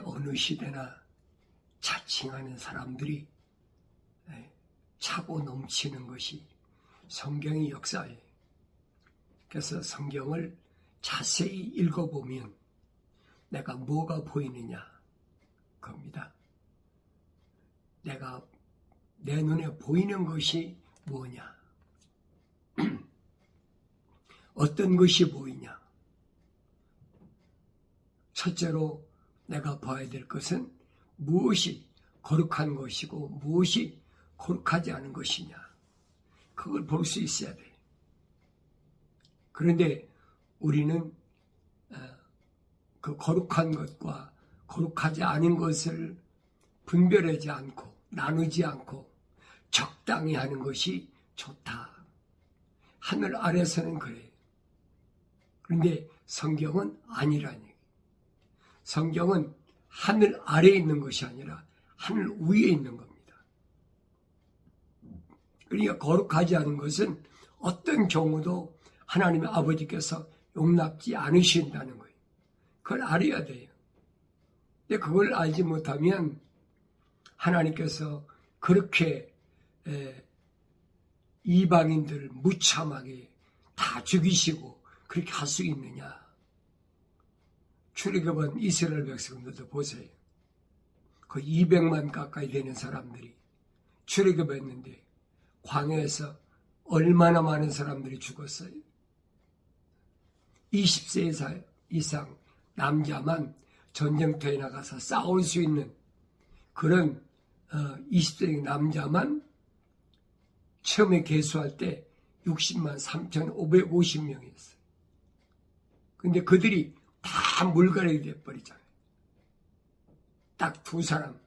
어느 시대나 자칭하는 사람들이 차고 넘치는 것이 성경의 역사예요. 그래서 성경을 자세히 읽어보면 내가 뭐가 보이느냐 겁니다. 내 눈에 보이는 것이 뭐냐? 어떤 것이 보이냐? 첫째로 내가 봐야 될 것은 무엇이 거룩한 것이고 무엇이 거룩하지 않은 것이냐. 그걸 볼 수 있어야 돼. 그런데 우리는 그 거룩한 것과 거룩하지 않은 것을 분별하지 않고 나누지 않고 적당히 하는 것이 좋다. 하늘 아래서는 그래요. 그런데 성경은 아니라니. 성경은 하늘 아래에 있는 것이 아니라 하늘 위에 있는 겁니다. 그러니까 거룩하지 않은 것은 어떤 경우도 하나님의 아버지께서 용납지 않으신다는 거예요. 그걸 알아야 돼요. 근데 그걸 알지 못하면 하나님께서 그렇게 이방인들을 무참하게 다 죽이시고 그렇게 할 수 있느냐. 출애굽한 이스라엘 백성들도 보세요. 그 200만 가까이 되는 사람들이 출애굽했는데 광야에서 얼마나 많은 사람들이 죽었어요. 20세 이상 남자만 전쟁터에 나가서 싸울 수 있는 그런 20세 남자만 처음에 계수할 때 60만 3,550명이었어요. 근데 그들이 다 물갈이 돼버리잖아요. 딱 두 사람,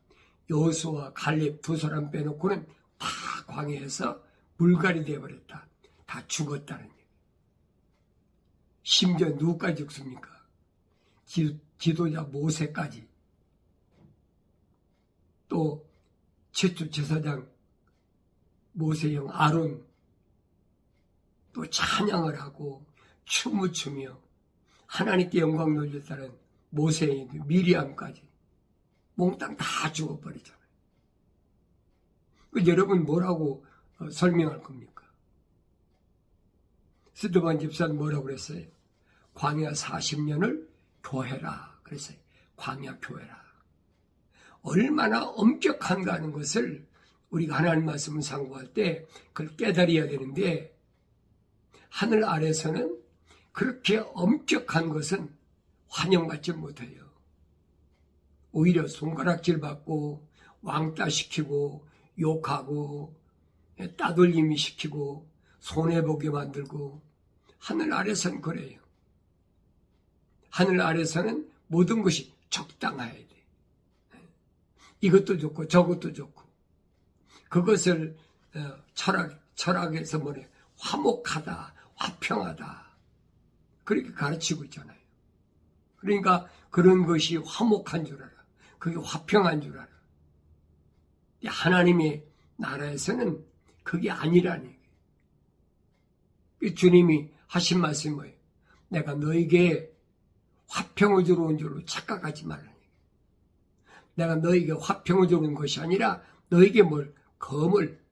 여호수아와 갈렙 두 사람 빼놓고는 다 광야에서 물갈이 돼버렸다. 다 죽었다는 얘기예요. 심지어 누구까지 죽습니까? 지도자 모세까지. 또 최초 제사장 모세 형 아론 또 찬양을 하고 춤을 추며 하나님께 영광 돌렸다는 모세의 미리암까지 몽땅 다 죽어버리잖아요. 여러분 뭐라고 설명할 겁니까? 스드반 집사는 뭐라고 그랬어요? 광야 40년을 교회라 그랬어요. 광야 교회라. 얼마나 엄격한가 하는 것을 우리가 하나님 말씀을 상고할 때 그걸 깨달아야 되는데 하늘 아래서는 그렇게 엄격한 것은 환영받지 못해요. 오히려 손가락질 받고 왕따시키고 욕하고 따돌림이 시키고 손해보게 만들고 하늘 아래서는 그래요. 하늘 아래서는 모든 것이 적당해야 돼. 이것도 좋고 저것도 좋고 그것을 철학에서 뭐래 화목하다, 화평하다 그렇게 가르치고 있잖아요. 그러니까 그런 것이 화목한 줄 알아. 그게 화평한 줄 알아. 하나님의 나라에서는 그게 아니라니. 주님이 하신 말씀이 뭐예요? 내가 너에게 화평을 주러 온 줄로 착각하지 말라니. 내가 너에게 화평을 주는 것이 아니라 너에게 검을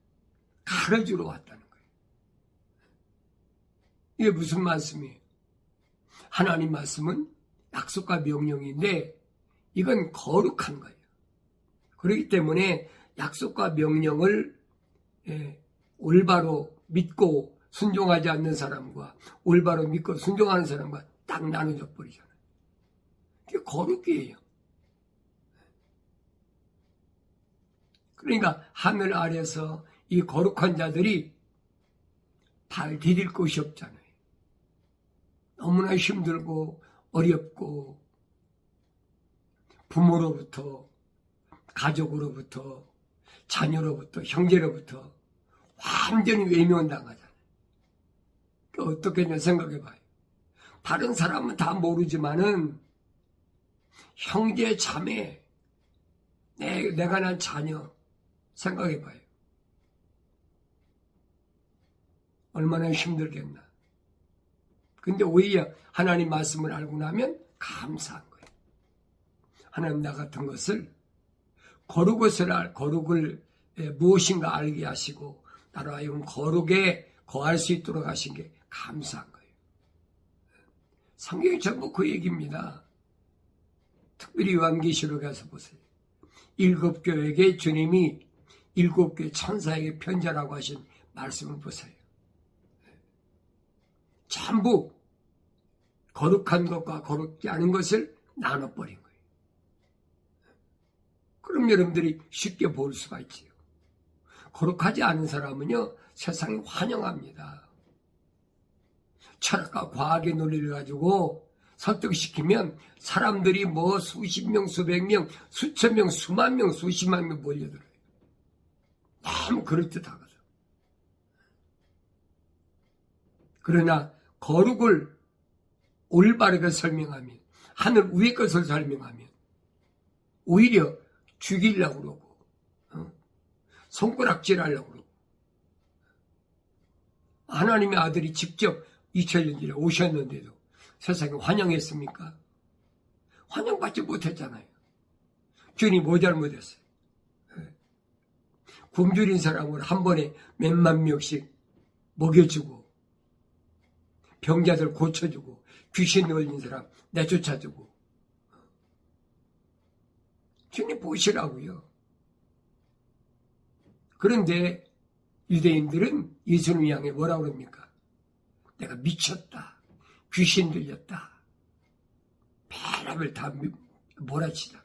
갈아주러 왔다는 거예요. 이게 무슨 말씀이에요? 하나님 말씀은 약속과 명령인데 이건 거룩한 거예요. 그렇기 때문에 약속과 명령을 올바로 믿고 순종하지 않는 사람과 올바로 믿고 순종하는 사람과 딱 나눠져 버리잖아요. 그게 거룩이에요. 그러니까 하늘 아래서 이 거룩한 자들이 발 디딜 곳이 없잖아요. 너무나 힘들고 어렵고 부모로부터 가족으로부터 자녀로부터 형제로부터 완전히 외면당하잖아요. 어떻게 했냐 생각해봐요. 다른 사람은 다 모르지만은 형제 자매 내가 난 자녀 생각해봐요. 얼마나 힘들겠나. 근데 오히려 하나님 말씀을 알고 나면 감사한 거예요. 하나님 나 같은 것을 거룩을 무엇인가 알게 하시고 나로 하여금 거룩에 거할 수 있도록 하신 게 감사한 거예요. 성경이 전부 그 얘기입니다. 특별히 요한계시록에 가서 보세요. 7교회에게 주님이 7교회 천사에게 편지하라고 하신 말씀을 보세요. 전부 거룩한 것과 거룩지 않은 것을 나눠버린 거예요. 그럼 여러분들이 쉽게 볼 수가 있지요. 거룩하지 않은 사람은요, 세상이 환영합니다. 철학과 과학의 논리를 가지고 설득시키면 사람들이 뭐 수십 명, 수백 명, 수천 명, 수만 명, 수십만 명 몰려들어요. 너무 그럴듯하거든. 그러나 거룩을 올바르게 설명하면, 하늘 위의 것을 설명하면 오히려 죽이려고 그러고 손가락질하려고 그러고, 하나님의 아들이 직접 2000년 전에 오셨는데도 세상에 환영했습니까? 환영받지 못했잖아요. 주님 뭐 잘못했어요? 굶주린 사람을 한 번에 몇만 명씩 먹여주고, 병자들 고쳐주고, 귀신 걸린 사람 내쫓아주고, 주님 보시라고요. 그런데 유대인들은 예수님 향해 뭐라고 그럽니까? 내가 미쳤다, 귀신 들렸다, 별의별 다 몰아치잖아.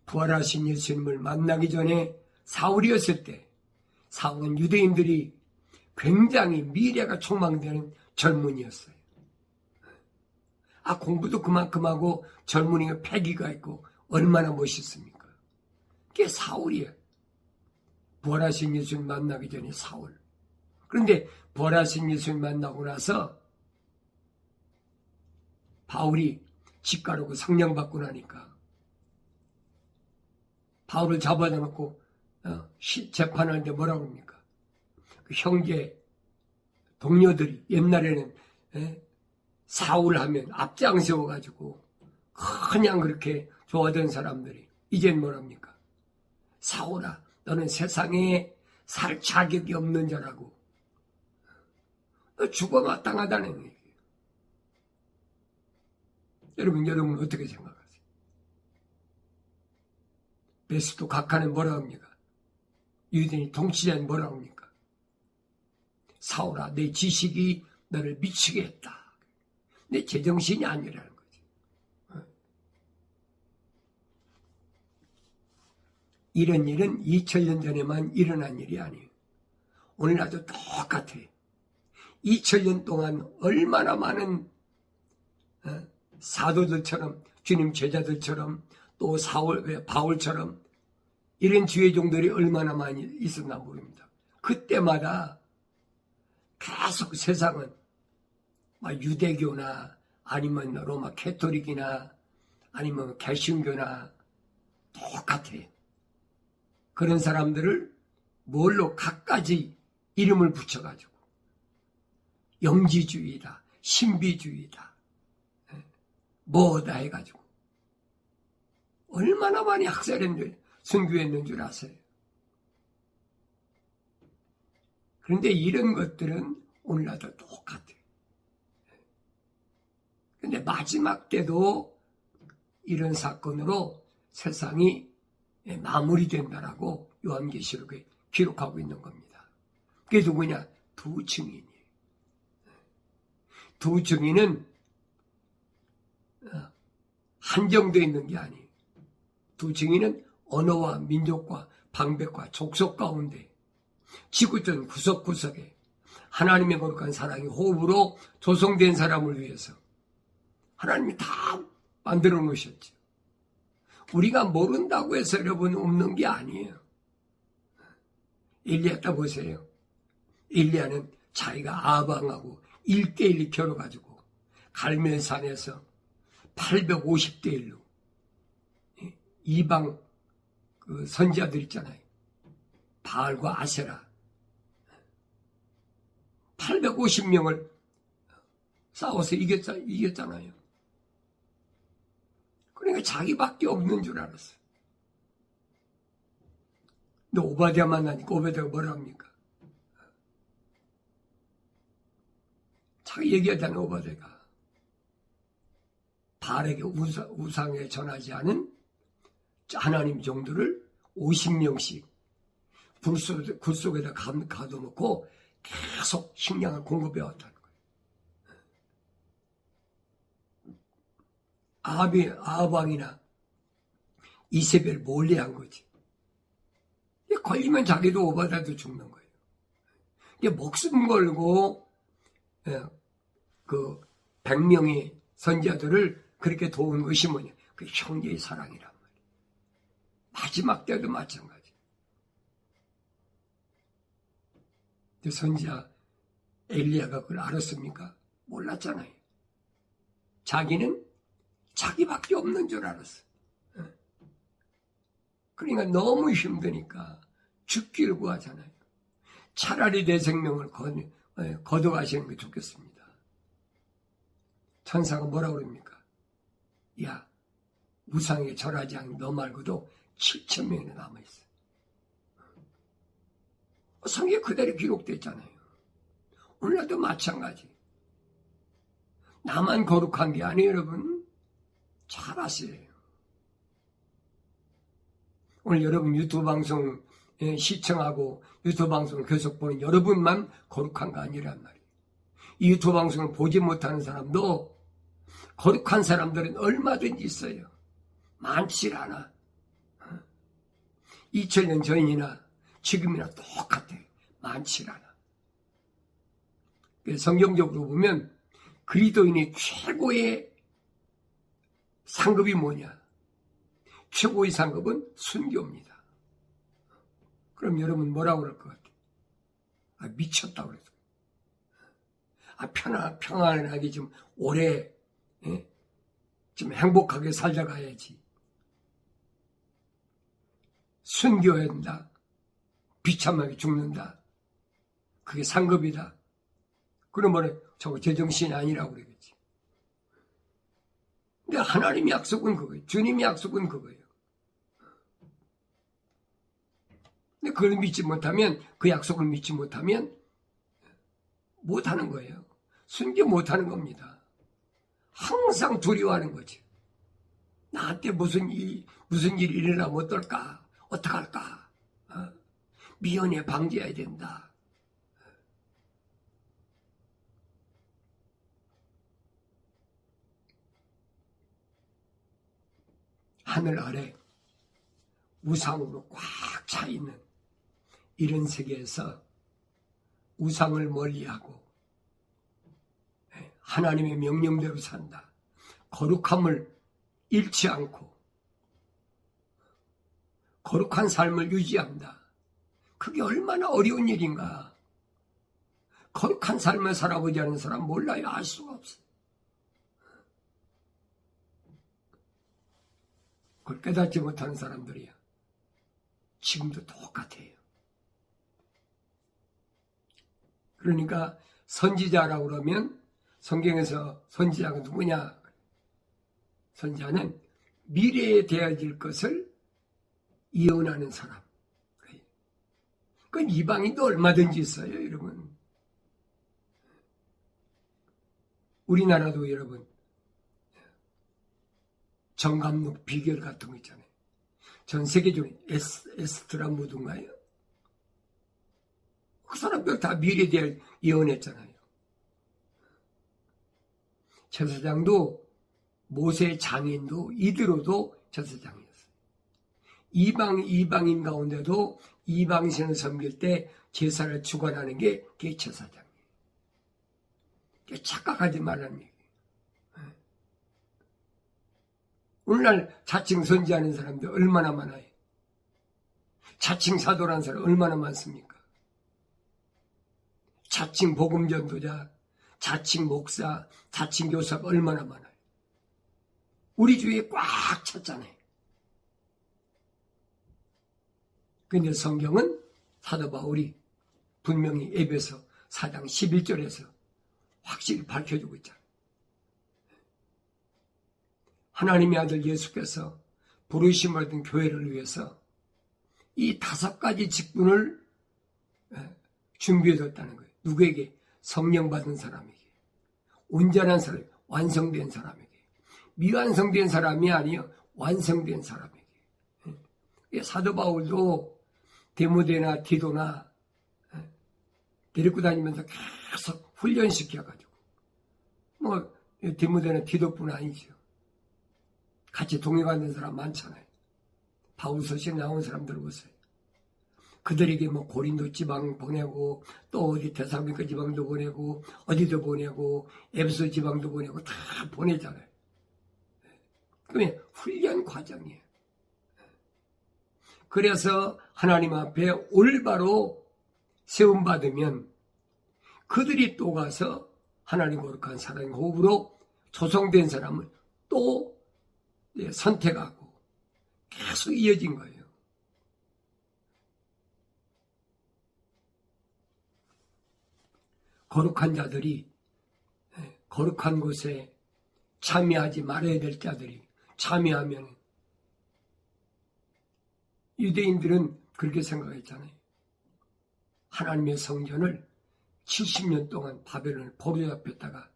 부활하신 예수님을 만나기 전에 사울이었을 때, 사울은 유대인들이 굉장히 미래가 촉망되는 젊은이였어요. 공부도 그만큼 하고 젊은이가 패기가 있고 얼마나 멋있습니까? 그게 사울이에요. 부활하신 예수님 만나기 전에 사울. 그런데 부활하신 예수님 만나고 나서 바울이 집가라고 성령 받고 나니까 바울을 잡아다 놓고 재판하는데 뭐라고 합니까? 그 형제 동료들이 옛날에는 사울 하면 앞장세워가지고 그냥 그렇게 좋아하던 사람들이 이젠 뭐랍니까? 사울아, 너는 세상에 살 자격이 없는 자라고, 너 죽어 마땅하다는 얘기예요. 여러분 어떻게 생각하세요? 베스도 각하는 뭐라고 합니까? 유대인이 통치자는 뭐라고 합니까? 사울아, 내 지식이 너를 미치게 했다. 내 제정신이 아니라는 거지. 이런 일은 2000년 전에만 일어난 일이 아니에요. 오늘날도 똑같아요. 2000년 동안 얼마나 많은 사도들처럼, 주님 제자들처럼, 또 바울처럼 이런 지혜종들이 얼마나 많이 있었나 모릅니다. 그때마다 계속 세상은 유대교나 아니면 로마 캐토릭이나 아니면 개신교나 똑같아요. 그런 사람들을 뭘로 갖가지 이름을 붙여가지고 영지주의다, 신비주의다, 뭐다 해가지고 얼마나 많이 순교했는 줄 아세요? 그런데 이런 것들은 오늘날도 똑같아요. 근데 마지막 때도 이런 사건으로 세상이 마무리된다라고 요한계시록에 기록하고 있는 겁니다. 그게 누구냐? 두 증인이에요. 두 증인은 한정되어 있는 게 아니에요. 두 증인은 언어와 민족과 방백과 족속 가운데 지구촌 구석구석에 하나님의 거룩한 사랑이 호흡으로 조성된 사람을 위해서 하나님이 다 만들어 놓으셨죠. 우리가 모른다고 해서 여러분 없는 게 아니에요. 엘리야 딱 보세요. 엘리야는 자기가 아방하고 1대1로 겨뤄가지고 갈멜산에서 850대1로 이방 그 선지자들 있잖아요. 바알과 아세라 850명을 싸워서 이겼잖아요. 그러니까 자기밖에 없는 줄 알았어. 근데 오바댜 만나니까 오바댜가 뭐라 합니까? 자기 얘기하잖아, 오바댜가. 바알에게 우상에 전하지 않은 하나님 종들을 50명씩 굴 속에다 가둬놓고 계속 식량을 공급해 왔다는 거예요. 아합 왕이나 이세벨 몰래 한 거지. 걸리면 자기도 오바댜도 죽는 거예요. 목숨 걸고 그 100명의 선지자들을 그렇게 도운 것이 뭐냐? 그 형제의 사랑이란 말이에요. 마지막 때도 마찬가지. 선지자 엘리야가 그걸 알았습니까? 몰랐잖아요. 자기는 자기밖에 없는 줄 알았어. 그러니까 너무 힘드니까 죽기를 구하잖아요. 차라리 내 생명을 거둬가시는 게 좋겠습니다. 천사가 뭐라고 그럽니까? 야, 우상에 절하지 않는 너 말고도 7,000명이나 남아있어. 성경에 그대로 기록됐잖아요. 오늘날도 마찬가지. 나만 거룩한 게 아니에요, 여러분. 잘 아세요. 오늘 여러분 유튜브 방송 시청하고 유튜브 방송을 계속 보는 여러분만 거룩한 거 아니란 말이에요. 이 유튜브 방송을 보지 못하는 사람도 거룩한 사람들은 얼마든지 있어요. 많지 않아. 2000년 전이나 지금이나 똑같아요. 많지 않아. 성경적으로 보면 그리스도인의 최고의 상급이 뭐냐? 최고의 상급은 순교입니다. 그럼 여러분 뭐라고 그럴 것 같아요? 미쳤다고 그랬어요. 평안하게 좀 오래 좀 행복하게 살다 가야지. 순교해야 된다. 비참하게 죽는다. 그게 상급이다. 그러면 저거 제정신이 아니라고 그러겠지. 근데 하나님의 약속은 그거예요. 주님의 약속은 그거예요. 근데 그걸 믿지 못하면, 그 약속을 믿지 못하면 못하는 거예요. 순교 못하는 겁니다. 항상 두려워하는 거지. 나한테 무슨 일이 일어나면 어떨까? 어떡할까? 미연에 방지해야 된다. 하늘 아래 우상으로 꽉 차 있는 이런 세계에서 우상을 멀리하고 하나님의 명령대로 산다. 거룩함을 잃지 않고 거룩한 삶을 유지한다. 그게 얼마나 어려운 일인가. 거룩한 삶을 살아보지 않은 사람 몰라요. 알 수가 없어요. 그걸 깨닫지 못하는 사람들이야. 지금도 똑같아요. 그러니까 선지자라고 그러면 성경에서 선지자가 누구냐? 선지자는 미래에 되어질 것을 예언하는 사람. 그건 이방인도 얼마든지 있어요, 여러분. 우리나라도 여러분 정감록 비결 같은 거 있잖아요. 전 세계적으로 에스트라 무드인가요? 그 사람들 다 미래에 대해 예언했잖아요. 제사장도 모세 장인도 이드로도 제사장이었어요. 이방인 가운데도 이방신을 섬길 때 제사를 주관하는 게 그게 제사장이에요. 착각하지 말라는 얘기예요. 오늘날 자칭 선지하는 사람들 얼마나 많아요. 자칭 사도라는 사람 얼마나 많습니까? 자칭 복음전도자, 자칭 목사, 자칭 교사가 얼마나 많아요. 우리 주위에 꽉 찼잖아요. 근데 성경은 사도 바울이 분명히 에베소 4장 11절에서 확실히 밝혀주고 있잖아요. 하나님의 아들 예수께서 부르심을 받은 교회를 위해서 이 5가지 직분을 준비해뒀다는 거예요. 누구에게? 성령 받은 사람에게, 온전한 사람, 완성된 사람에게, 미완성된 사람이 아니요 완성된 사람에게. 사도 바울도 디모데나 디도나 데리고 다니면서 계속 훈련시켜가지고, 뭐 디모데나 디도뿐 아니죠. 같이 동행하는 사람 많잖아요. 바울서시에 나온 사람들 보세요. 그들에게 뭐 고린도 지방 보내고, 또 어디 데살로니가 지방도 보내고, 어디도 보내고, 에베소 지방도 보내고 다 보내잖아요. 그러면 훈련 과정이에요. 그래서 하나님 앞에 올바로 세움받으면 그들이 또 가서 하나님 거룩한 사랑의 호흡으로 조성된 사람을 또 선택하고 계속 이어진 거예요. 거룩한 자들이, 거룩한 곳에 참여하지 말아야 될 자들이 참여하면, 유대인들은 그렇게 생각했잖아요. 하나님의 성전을 70년 동안 바벨론을 포로잡혔다가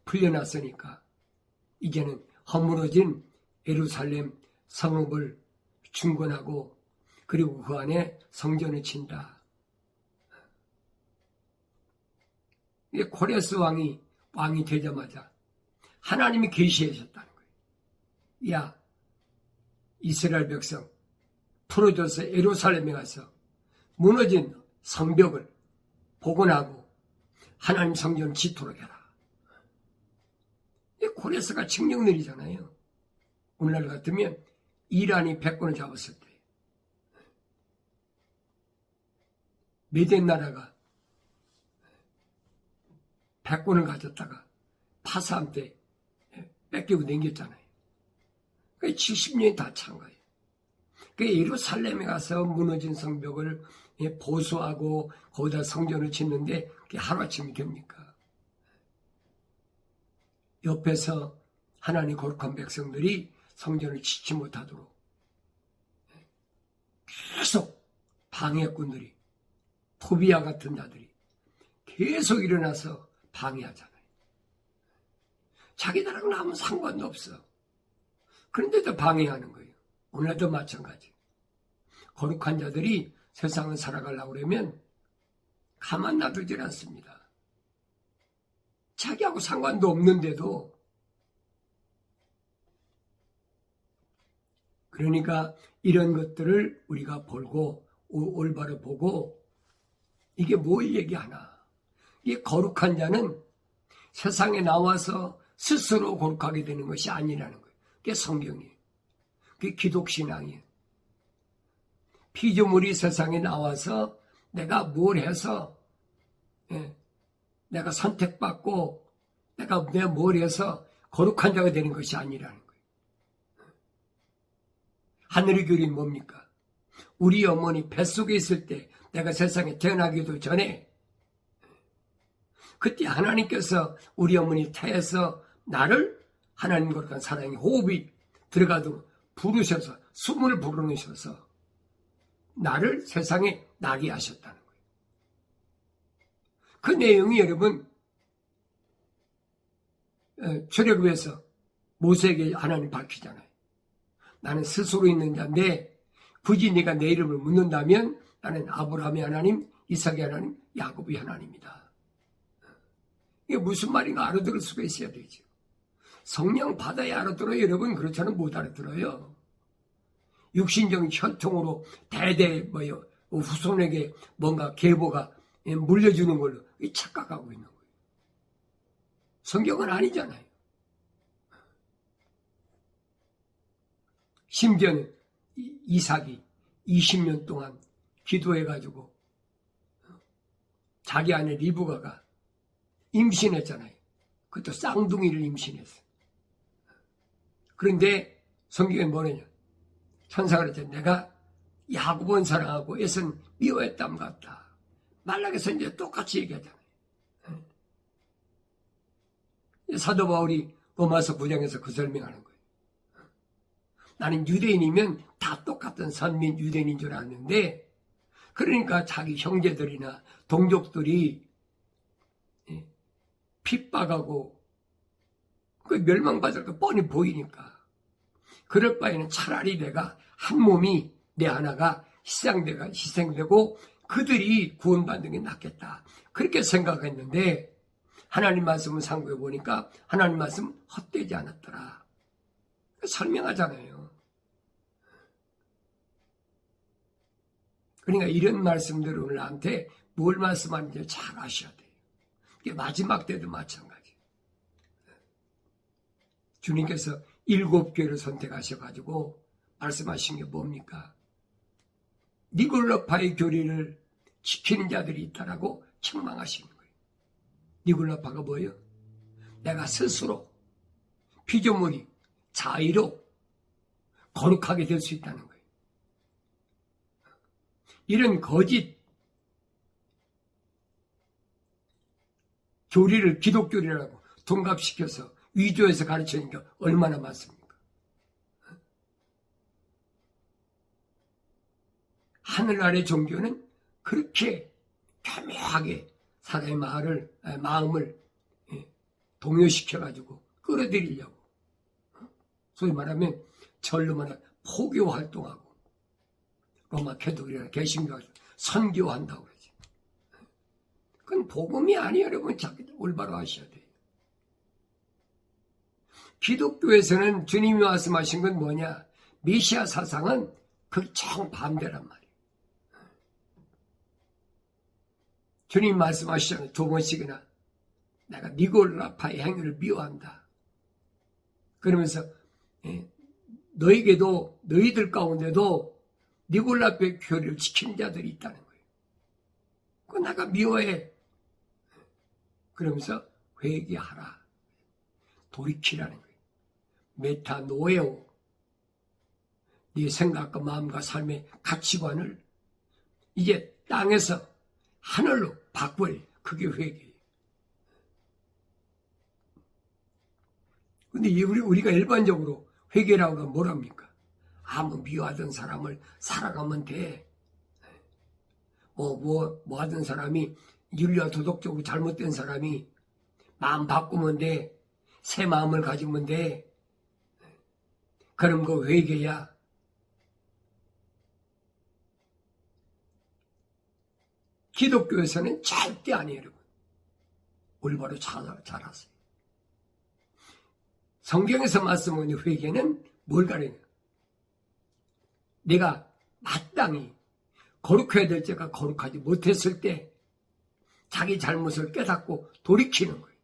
풀려났으니까 이제는 허물어진 예루살렘 성읍을 중건하고, 그리고 그 안에 성전을 친다. 고레스 왕이 되자마자 하나님이 계시하셨다는 거예요. 야, 이스라엘 백성 풀어줘서 예루살렘에 가서 무너진 성벽을 복원하고 하나님 성전을 짓도록 해라. 고레스가 칙령늘이잖아요. 오늘날 같으면 이란이 백권을 잡았을 때, 메덴 나라가 백권을 가졌다가 파사함 때 뺏기고 남겼잖아요. 그러니까 70년이 다 찬 거예요. 그러니까 예루살렘에 가서 무너진 성벽을 보수하고 거기다 성전을 짓는데 그게 하루아침이 됩니까? 옆에서 하나님 거룩한 백성들이 성전을 짓지 못하도록 계속 방해꾼들이, 토비아 같은 자들이 계속 일어나서 방해하잖아요. 자기들하고는 아무 상관도 없어. 그런데도 방해하는 거예요. 오늘도 마찬가지. 거룩한 자들이 세상을 살아가려고 그러면 가만 놔두질 않습니다. 자기하고 상관도 없는데도. 그러니까 이런 것들을 우리가 보고 올바로 보고, 이게 뭘 얘기하나? 이 거룩한 자는 세상에 나와서 스스로 거룩하게 되는 것이 아니라는 거예요. 그게 성경이에요. 그게 기독신앙이에요. 피조물이 세상에 나와서 내가 뭘 해서, 내가 선택받고 내가 뭘 해서 거룩한 자가 되는 것이 아니라는 거예요. 하늘의 교리는 뭡니까? 우리 어머니 뱃속에 있을 때, 내가 세상에 태어나기도 전에, 그때 하나님께서 우리 어머니 태에서 나를 하나님 거룩한 사랑의 호흡이 들어가도록 부르셔서, 수문을 불어넣으셔서 나를 세상에 나게 하셨다는 거예요. 그 내용이 여러분, 출애굽에서 모세에게 하나님 밝히잖아요. 나는 스스로 있는 자인데 굳이 네가 내 이름을 묻는다면 나는 아브라함의 하나님, 이삭의 하나님, 야곱의 하나님이다. 이게 무슨 말인가 알아들을 수가 있어야 되죠. 성령 받아야 알아들어요. 여러분, 그렇잖아요. 못 알아들어요. 육신적인 혈통으로 대대 후손에게 뭔가 계보가 물려주는 걸로 착각하고 있는 거예요. 성경은 아니잖아요. 심지어는 이삭이 20년 동안 기도해가지고 자기 아내 리브가가 임신했잖아요. 그것도 쌍둥이를 임신했어요. 그런데 성경에 뭐냐냐, 천사가 그랬잖아요. 내가 야곱은 사랑하고 에서는 미워했담 같다. 말락에서 이제 똑같이 얘기하잖아요. 사도 바울이 로마서 9장에서 그 설명하는 거예요. 나는 유대인이면 다 똑같은 선민 유대인인 줄 알았는데, 그러니까 자기 형제들이나 동족들이 핍박하고 그 멸망받을 거 뻔히 보이니까, 그럴 바에는 차라리 내가 한 몸이 내 하나가 희생되고 그들이 구원받는 게 낫겠다, 그렇게 생각했는데, 하나님 말씀을 상고해 보니까 하나님 말씀은 헛되지 않았더라. 설명하잖아요. 그러니까 이런 말씀들을 오늘 나한테 뭘 말씀하는지 잘 아셔야 돼요. 이게 마지막 때도 마찬가지. 주님께서 7교회를 선택하셔가지고 말씀하신 게 뭡니까? 니골라파의 교리를 지키는 자들이 있다라고 책망하시는 거예요. 니골라파가 뭐예요? 내가 스스로 피조물이 자의로 거룩하게 될 수 있다는 거예요. 이런 거짓 교리를 기독교리라고 둔갑시켜서 위조해서 가르치는 게 얼마나 많습니까? 하늘 아래 종교는 그렇게 교묘하게 사람의 마음을 동요시켜가지고 끌어들이려고, 소위 말하면 절로 말하면 포교 활동하고, 로마 캐토릭이나 개신교가 선교한다고 그러지. 그건 복음이 아니에요. 여러분 자기 올바로 하셔야 돼요. 기독교에서는 주님이 말씀하신 건 뭐냐? 메시아 사상은 그 정반대란 말이에요. 주님 말씀하시잖아요. 2번씩이나 내가 니골라파의 행위를 미워한다. 그러면서 너희에게도, 너희들 가운데도 니골라파의 교리를 지키는 자들이 있다는 거예요. 그거 내가 미워해. 그러면서 회개하라, 돌이키라는 거예요. 메타노에오, 네 생각과 마음과 삶의 가치관을 이제 땅에서 하늘로 바꿔야, 그게 회개예요. 근데 우리가 일반적으로 회개라고 하면 뭐랍니까? 아무 미워하던 사람을 살아가면 돼. 뭐 하던 사람이 윤리와 도덕적으로 잘못된 사람이 마음 바꾸면 돼. 새 마음을 가지면 돼. 그럼 그 회개야. 기독교에서는 절대 아니에요, 여러분. 올바로 잘 하세요. 성경에서 말씀하는 회개는 뭘 가리냐? 내가 마땅히 거룩해야 될 때가 거룩하지 못했을 때 자기 잘못을 깨닫고 돌이키는 거예요.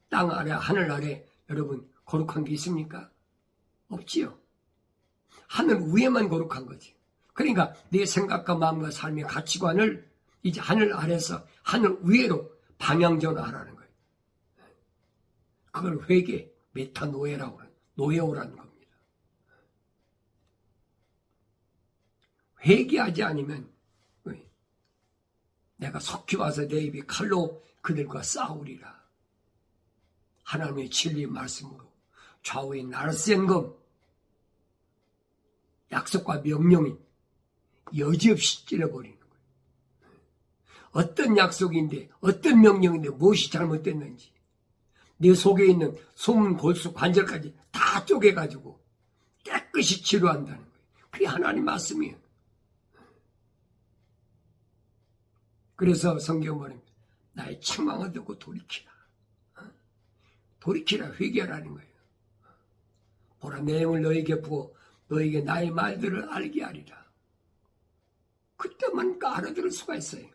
땅 아래, 하늘 아래 여러분 거룩한 게 있습니까? 없지요. 하늘 위에만 거룩한 거지. 그러니까 내 생각과 마음과 삶의 가치관을 이제 하늘 아래서 하늘 위로 방향전환하라는 거예요. 그걸 회개, 메타노에라고 하는, 노예오라는 겁니다. 회개하지 않으면 내가 속히 와서 내 입이 칼로 그들과 싸우리라. 하나님의 진리 말씀으로 좌우의 날쌘검, 약속과 명령이 여지없이 찔러버리는 거예요. 어떤 약속인데, 어떤 명령인데 무엇이 잘못됐는지 내 속에 있는 소문, 골수, 관절까지 다 쪼개가지고 깨끗이 치료한다는 거예요. 그게 하나님 말씀이에요. 그래서 성경 말입니다. 나의 책망을 듣고 돌이키라. 돌이키라, 회개하라는 거예요. 보라, 내 영을 너에게 부어 너에게 나의 말들을 알게 하리라. 그때만 알아들을 수가 있어요.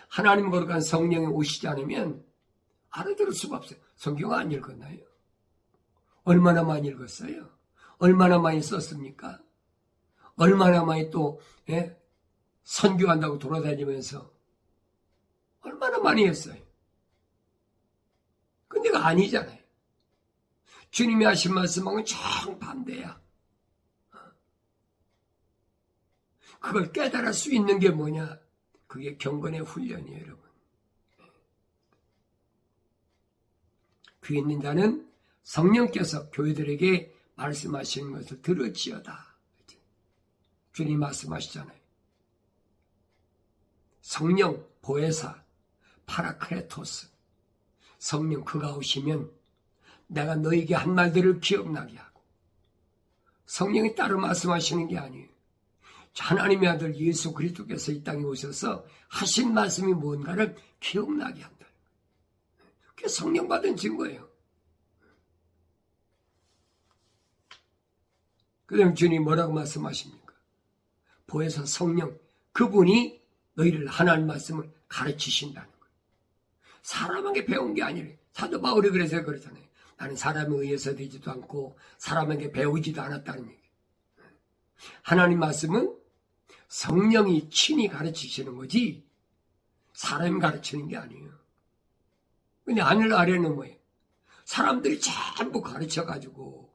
하나님 거룩한 성령이 오시지 않으면 알아들을 수가 없어요. 성경 안 읽었나요? 얼마나 많이 읽었어요? 얼마나 많이 썼습니까? 얼마나 많이 또 선교한다고 돌아다니면서 얼마나 많이 했어요. 근데 그거 아니잖아요. 주님이 하신 말씀하고는 정반대야. 그걸 깨달을 수 있는 게 뭐냐? 그게 경건의 훈련이에요, 여러분. 귀 있는 자는 성령께서 교회들에게 말씀하시는 것을 들을지어다. 주님 말씀하시잖아요. 성령, 보혜사, 파라크레토스. 성령 그가 오시면 내가 너에게 한 말들을 기억나게 하고, 성령이 따로 말씀하시는 게 아니에요. 하나님의 아들 예수 그리스도께서 이 땅에 오셔서 하신 말씀이 뭔가를 기억나게 한다. 그게 성령 받은 증거예요. 그다음 주님 뭐라고 말씀하십니까? 보혜사 성령, 그분이 너희를 하나님 말씀을 가르치신다는 거예요. 사람에게 배운 게 아니래. 사도 바울이 그래서 그러잖아요. 나는 사람에 의해서 되지도 않고 사람에게 배우지도 않았다는 얘기. 하나님 말씀은 성령이 친히 가르치시는 거지 사람이 가르치는 게 아니에요. 근데 하늘 아래는 뭐예요? 사람들이 전부 가르쳐가지고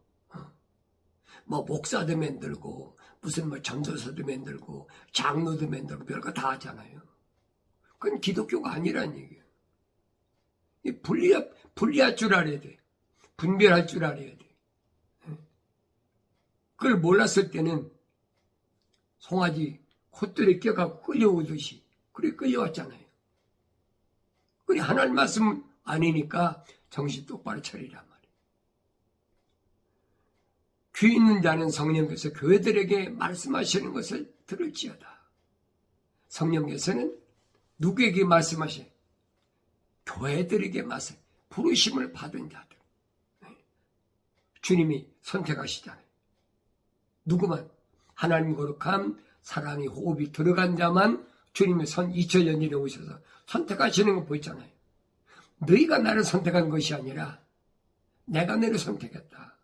뭐 목사도 만들고 무슨 뭐 전도서도 만들고 장로도 만들고 별거 다 하잖아요. 그건 기독교가 아니라는 얘기예요. 분리할 줄 알아야 돼. 분별할 줄 알아야 돼. 그걸 몰랐을 때는 송아지 콧들에 껴갖고 끌려오듯이 그래 끌려왔잖아요. 그래 하나님 말씀 아니니까 정신 똑바로 차리란 말이에요. 귀 있는 자는 성령께서 교회들에게 말씀하시는 것을 들을지어다. 성령께서는 누구에게 말씀하셔요? 교회들에게 말씀, 부르심을 받은 자들. 주님이 선택하시잖아요. 누구만 하나님 거룩함, 사랑이 호흡이 들어간 자만 주님의 2000년 전에 오셔서 선택하시는 거 보였잖아요. 너희가 나를 선택한 것이 아니라 내가 너를 선택했다.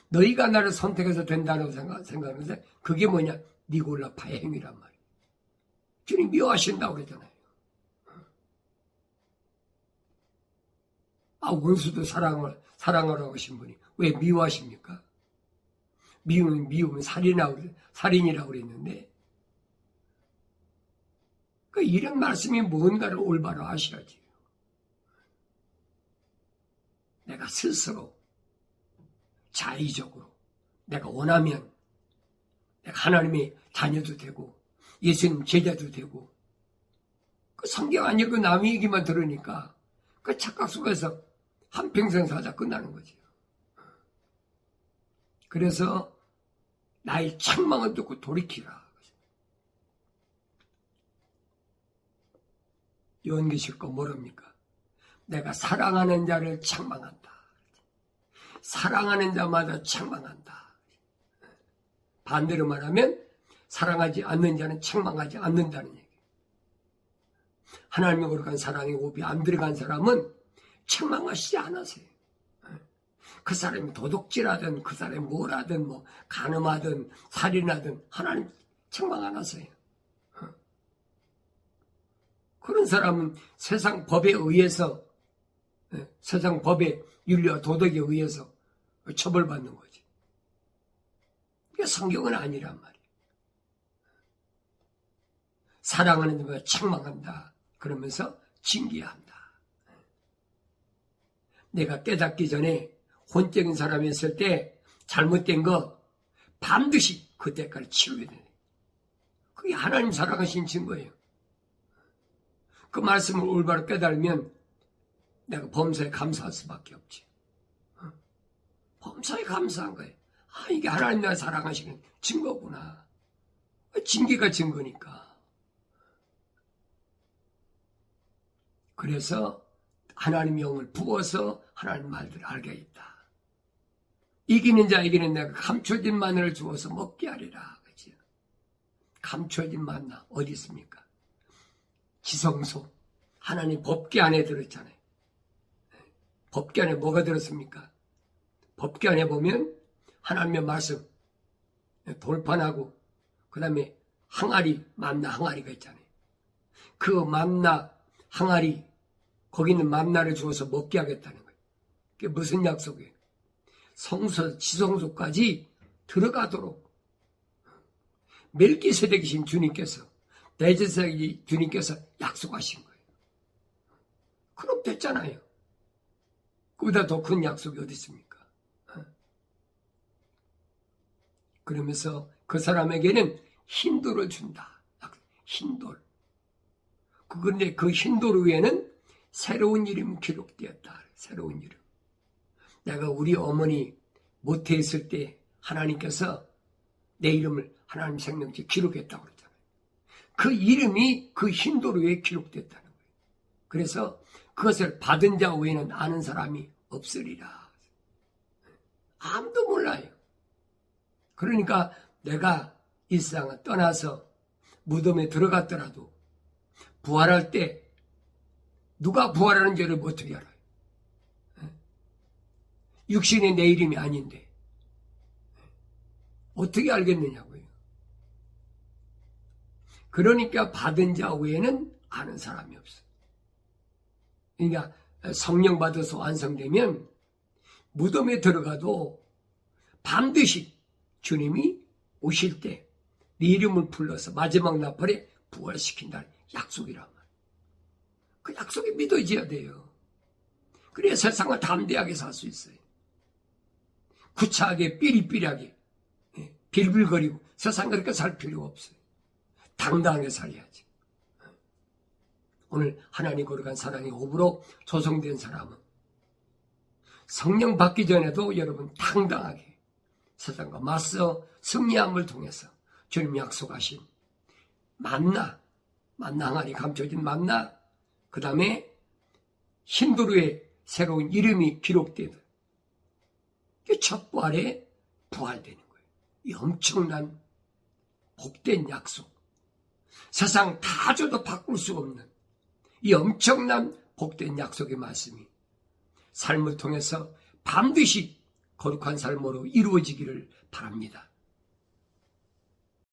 너희가 나를 선택해서 된다고 생각하는데 그게 뭐냐? 니골라파의 행위란 말이에요. 주님 미워하신다고 그러잖아요. 원수도 사랑하라고 하신 분이 왜 미워하십니까? 미우면 살인이라고 그랬는데, 이런 말씀이 뭔가를 올바로 아셔야지. 내가 스스로 자의적으로 내가 원하면 내가 하나님의 자녀도 되고 예수님 제자도 되고 그 성경 안 읽고 남의 얘기만 들으니까 그 착각 속에서 한평생 살다 끝나는 거지. 그래서 나의 책망을 듣고 돌이키라. 요한계시록 뭐랍니까? 내가 사랑하는 자를 책망한다. 사랑하는 자마다 책망한다. 반대로 말하면 사랑하지 않는 자는 책망하지 않는다는 얘기. 하나님의 거룩한 사랑의 호흡이 안 들어간 사람은 책망하시지 않으세요. 그 사람이 도둑질하든 그 사람이 뭘 하든 뭐 간음하든 살인하든 하나님 책망 안 하세요. 그런 사람은 세상 법에 의해서 세상 법의 윤리와 도덕에 의해서 처벌받는 거지. 이게 성경은 아니란 말이에요. 사랑하는 자마다 책망한다. 그러면서 징계한다. 내가 깨닫기 전에 혼적인 사람이었을 때 잘못된 거 반드시 그 대가를 치러야 돼. 그게 하나님 사랑하신 증거예요. 그 말씀을 올바로 깨달으면 내가 범사에 감사할 수밖에 없지. 범사에 감사한 거예요. 이게 하나님 나를 사랑하시는 증거구나. 징계가 증거니까. 그래서 하나님 영을 부어서 하나님 말들을 알게 했다. 이기는 자에게는 내가 감춰진 마늘을 주어서 먹게 하리라. 그치? 감춰진 만나 어디 있습니까? 지성소. 하나님 법궤 안에 들었잖아요. 법궤 안에 뭐가 들었습니까? 법궤 안에 보면 하나님의 말씀, 돌판하고 그 다음에 항아리, 만나 항아리가 있잖아요. 그 만나 항아리, 거기 있는 만나를 주어서 먹게 하겠다는 거예요. 그게 무슨 약속이에요? 성소, 지성소까지 들어가도록 멜기세덱이신 주님께서, 대제사장이 주님께서 약속하신 거예요. 그럼 됐잖아요. 그보다 더 큰 약속이 어디 있습니까? 그러면서 그 사람에게는 흰돌을 준다. 흰돌. 그런데 그 흰돌 위에는 새로운 이름이 기록되었다. 새로운 이름. 내가 우리 어머니 모태했을 때 하나님께서 내 이름을 하나님 생명지에 기록했다고 그랬잖아요. 그 이름이 그 흰돌 위에 기록됐다는 거예요. 그래서 그것을 받은 자 외에는 아는 사람이 없으리라. 아무도 몰라요. 그러니까 내가 이 세상을 떠나서 무덤에 들어갔더라도 부활할 때 누가 부활하는지를 어떻게 알아요? 육신의 내 이름이 아닌데 어떻게 알겠느냐고요. 그러니까 받은 자 외에는 아는 사람이 없어요. 그러니까 성령 받아서 완성되면 무덤에 들어가도 반드시 주님이 오실 때 네 이름을 불러서 마지막 나팔에 부활시킨다는 약속이란 말이에요. 그 약속이 믿어져야 돼요. 그래야 세상을 담대하게 살 수 있어요. 구차하게 삐리삐리하게 빌빌거리고 세상 그렇게 살 필요가 없어요. 당당하게 살아야지. 오늘 하나님 거룩한 사랑의 호흡으로 조성된 사람은 성령 받기 전에도 여러분 당당하게 세상과 맞서 승리함을 통해서 주님 약속하신 만나 항아리 감춰진 만나, 그 다음에 흰도루에 새로운 이름이 기록되는 첫 부활에 부활되는 거예요. 이 엄청난 복된 약속. 세상 다 줘도 바꿀 수 없는 이 엄청난 복된 약속의 말씀이 삶을 통해서 반드시 거룩한 삶으로 이루어지기를 바랍니다.